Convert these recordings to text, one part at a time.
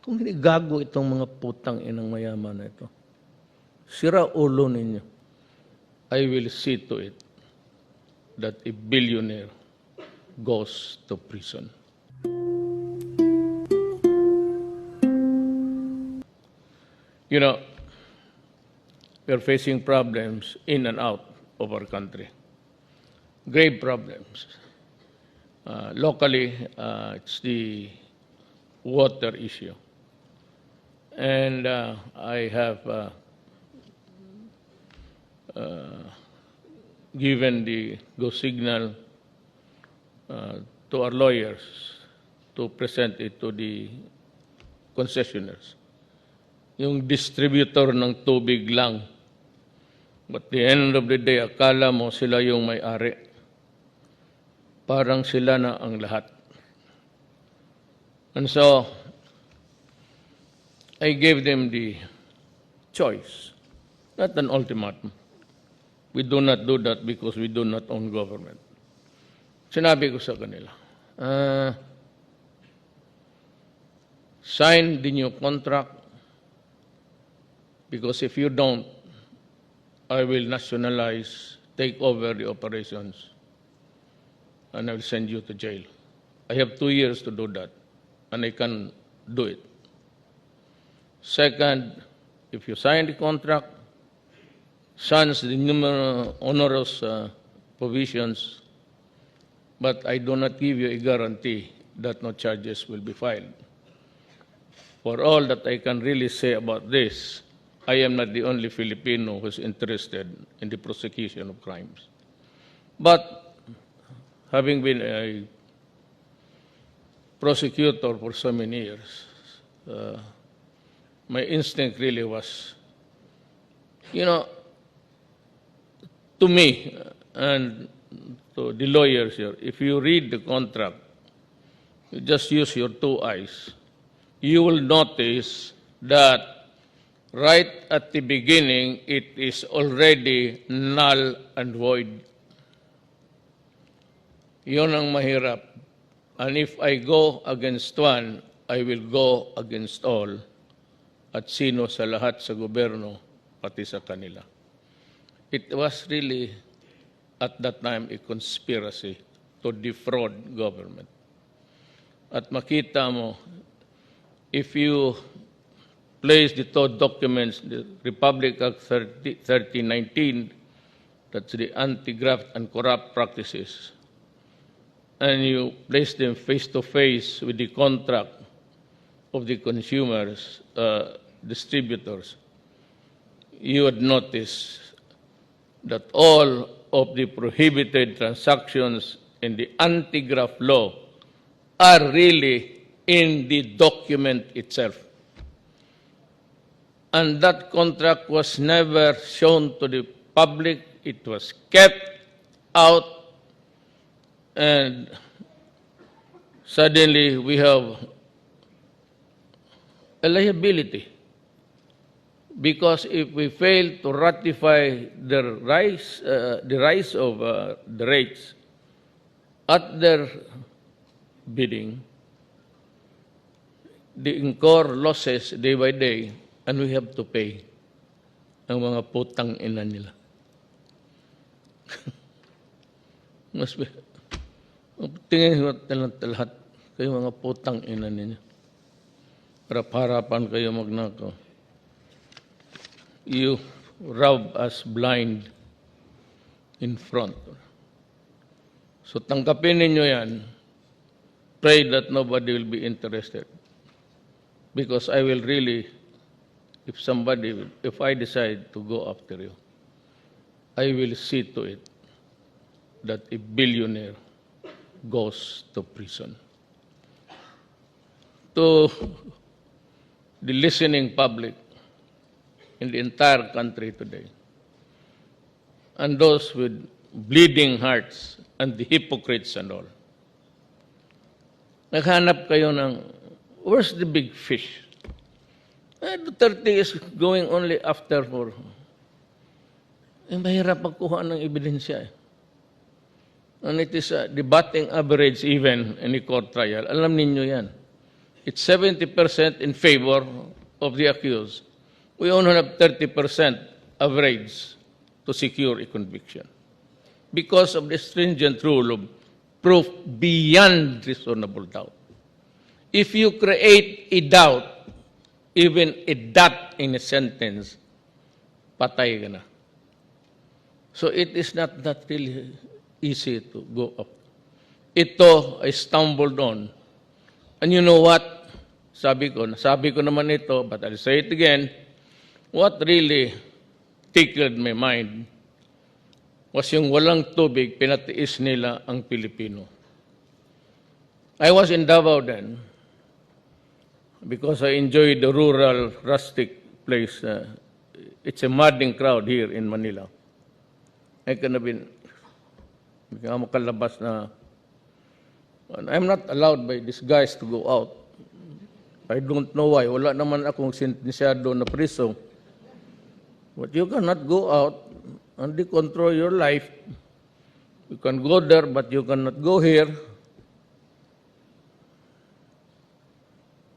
Kung hindi gago itong mga putang inang mayaman na ito, sira ulo ninyo. I will see to it that a billionaire goes to prison. You know, we are facing problems in and out of our country. Grave problems. Locally, it's the water issue. And I have given the go signal to our lawyers to present it to the concessionaires. Yung distributor ng tubig lang. But the end of the day, akala mo sila yung may-ari. Parang sila na ang lahat. And so, I gave them the choice, not an ultimatum. We do not do that because we do not own government. Sinabi ko sa kanila, sign the new contract because if you don't, I will nationalize, take over the operations, and I will send you to jail. I have 2 years to do that, and I can do it. Second, if you sign the contract, sans the numerous onerous provisions, but I do not give you a guarantee that no charges will be filed. For all that I can really say about this, I am not the only Filipino who is interested in the prosecution of crimes. But having been a prosecutor for so many years, my instinct really was, you know, to me and to the lawyers here, if you read the contract, you just use your 2 eyes, you will notice that right at the beginning, it is already null and void. Yun ang mahirap. And if I go against one, I will go against all. At sino sa lahat sa gobyerno, pati sa kanila. It was really, at that time, a conspiracy to defraud government. At makita mo, if you place the 2 documents, the Republic Act 1319, that's the anti-graft and corrupt practices, and you place them face-to-face with the contract of the consumers, distributors, you would notice that all of the prohibited transactions in the anti-graft law are really in the document itself. And that contract was never shown to the public. It was kept out, and suddenly we have a liability. Because if we fail to ratify the rise of the rates at their bidding, they incur losses day by day, and we have to pay ang mga putang ina nila. Mas tingin mo lahat kayo mga putang ina ninyo. Harap-harapan kayo magnakaw. You rob us blind in front. So tangkapin ninyo yan. Pray that nobody will be interested. Because I will really, if I decide to go after you, I will see to it that a billionaire goes to prison. To the listening public in the entire country today, and those with bleeding hearts and the hypocrites and all, naghanap kayo ng, where's the big fish? Duterte is going only after for, mahirap magkuha ng ebidensya. And it is the batting average even in a court trial. Alam ninyo yan. it's 70% in favor of the accused. We only have 30% average to secure a conviction because of the stringent rule of proof beyond reasonable doubt. If you create a doubt, even a dot in a sentence, patay ka na. So it is not that really easy to go up. Ito, I stumbled on. And you know what? Sabi ko naman ito, but I'll say it again, what really tickled my mind was yung walang tubig, pinatiis nila ang Pilipino. I was in Davao then, because I enjoyed the rural, rustic place. It's a madding crowd here in Manila. I could have been makalabas na. I'm not allowed by these guys to go out. I don't know why. Wala naman akong sentensyado na priso. But you cannot go out and they control your life. You can go there, but you cannot go here.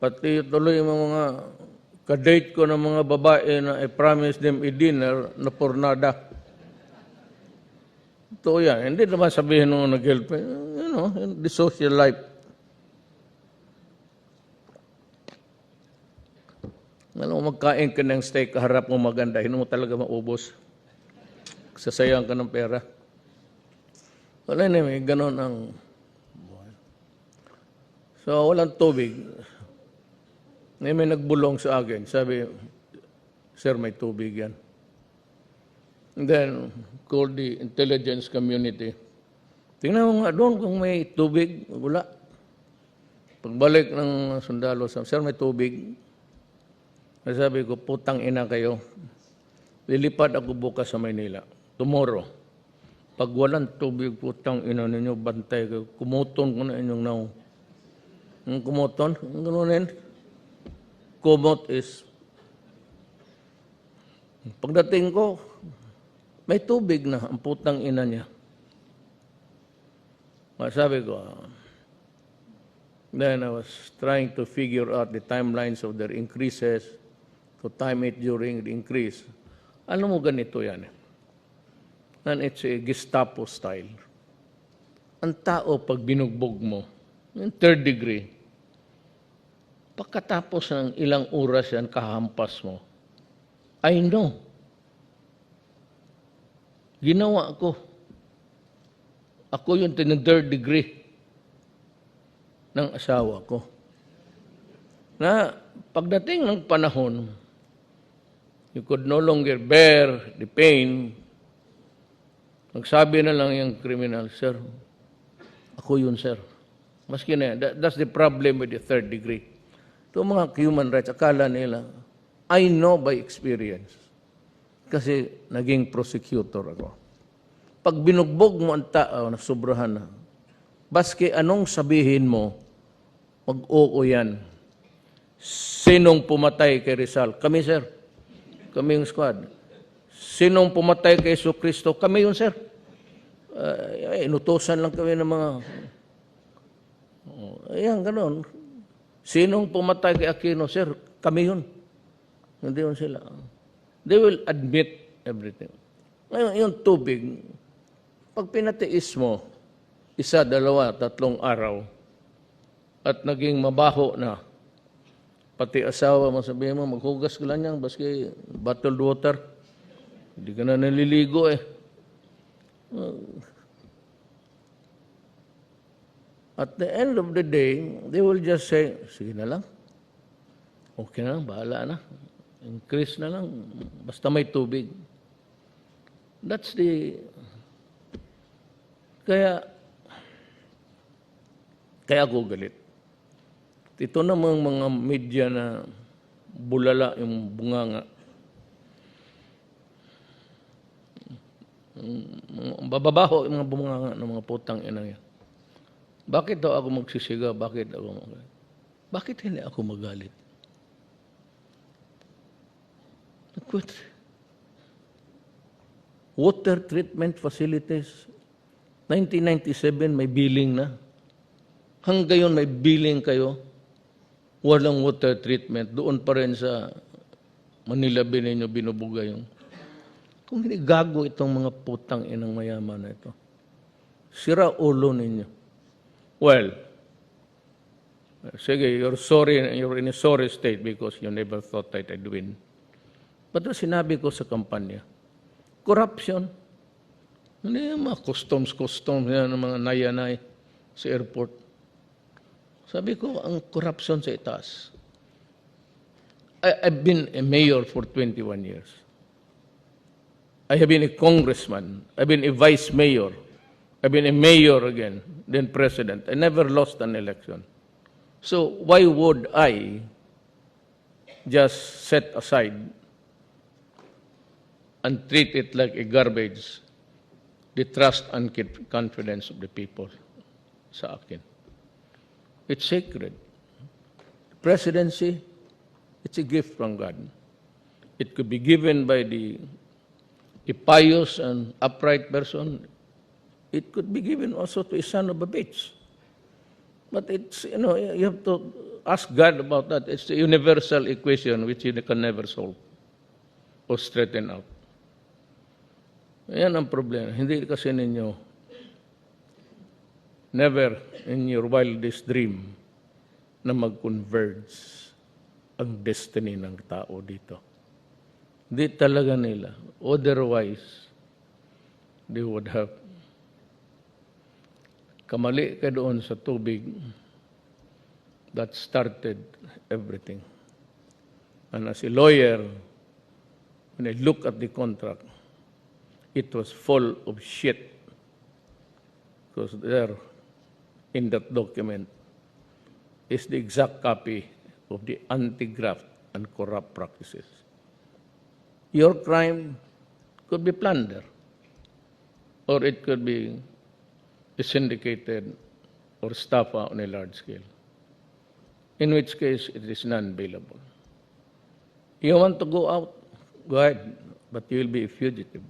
Pati tuloy yung mga kadate ko ng mga babae na I promise them a dinner na pornada. Ito yan. Hindi naman sabihin nung nag-girlfriend, you know, the social life. Alam mo, magkain ka ng steak, kaharap mo maganda, hindi mo talaga maubos. Sasayang ka ng pera. Wala na, may ganon ang buhay. So, walang tubig. May nagbulong sa akin. Sabi, sir, may tubig yan. And then, called the intelligence community. Tingnan mo nga doon kung may tubig. Wala. Pagbalik ng sundalo, sir, may tubig. Sabi ko, putang ina kayo. Lilipad ako bukas sa Maynila. Tomorrow. Pag walang tubig, putang ina ninyo, bantay kayo. Kumuton ko na inyong naong. Ang kumuton? Ang ganunin? Kumot is, pagdating ko, may tubig na ang putang ina niya. Sabi ko, then I was trying to figure out the timelines of their increases, to time it during the increase. Alam mo, ganito yan. And it's a Gestapo style. Ang tao, pag binugbog mo, yung third degree, pagkatapos ng ilang oras yan, kahampas mo, I know. Ginawa ko. Ako yung third degree ng asawa ko. Na pagdating ng panahon, you could no longer bear the pain. Nagsabi na lang yung criminal, sir, ako yun, sir. Maski na yan. That's the problem with the third degree. Ito mga human rights, akala nila, I know by experience. Kasi naging prosecutor ako. Pag binugbog mo ang tao, nasubrahan na. Baski anong sabihin mo, mag-oo yan. Sinong pumatay kay Rizal? Kami, sir. Kami yung squad. Sinong pumatay kay Jesucristo? Kami yun, sir. Inutosan lang kami ng mga... Ayan, ganon. Sinong pumatay kay Aquino? Sir, kami yun. Hindi yun sila. They will admit everything. Ngayon, yung tubig, pag pinatiis mo, 1, 2, 3 araw, at naging mabaho na, pati asawa mo, sabihin mo, maghugas ka lang yan, baski bottled water. Hindi ka na naliligo eh. At the end of the day, they will just say, sige na lang. Okay na lang, bahala na. Increase na lang, basta may tubig. That's the... Kaya ako galit. Ito namang mga media na bulala yung bunganga. Bababaho yung mga bunganga ng mga putang ina yan. Bakit daw ako magsisigaw? Bakit ako magalit? Bakit hindi ako magalit? Water treatment facilities. 1997 may billing na. Hanggang ngayon may billing kayo. walang water treatment, doon pa rin sa Manila Bay ninyo binubuga yung. Kung hindi gago itong mga putang inang mayaman na ito. Sira ulo ninyo. Well, sige, you're in a sorry state because you never thought that I'd win. But sinabi ko sa kampanya, corruption. Ano yung mga customs, yan, mga nayanay sa airport. Sabi ko, ang corruption sa itaas. I've been a mayor for 21 years. I have been a congressman. I've been a vice mayor. I've been a mayor again, then president. I never lost an election. So why would I just set aside and treat it like a garbage, the trust and confidence of the people sa akin? It's sacred. Presidency, it's a gift from God. It could be given by the pious and upright person. It could be given also to a son of a bitch. But it's, you have to ask God about that. It's a universal equation which you can never solve or straighten out. Yan ang problema. Hindi kasi ninyo, never in your wildest dream na mag-converge ang destiny ng tao dito. Di talaga nila. Otherwise, they would have kamali ka doon sa tubig that started everything. And as a lawyer, when I look at the contract, it was full of shit. Because there, in that document, is the exact copy of the anti-graft and corrupt practices. Your crime could be plunder, or it could be syndicated or staffa on a large scale, in which case it is non-bailable. You want to go out, go ahead, but you will be a fugitive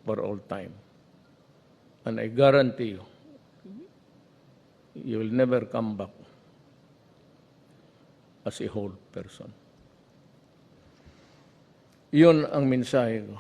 for all time. And I guarantee you, you will never come back as a whole person. Yun ang mensahe ko.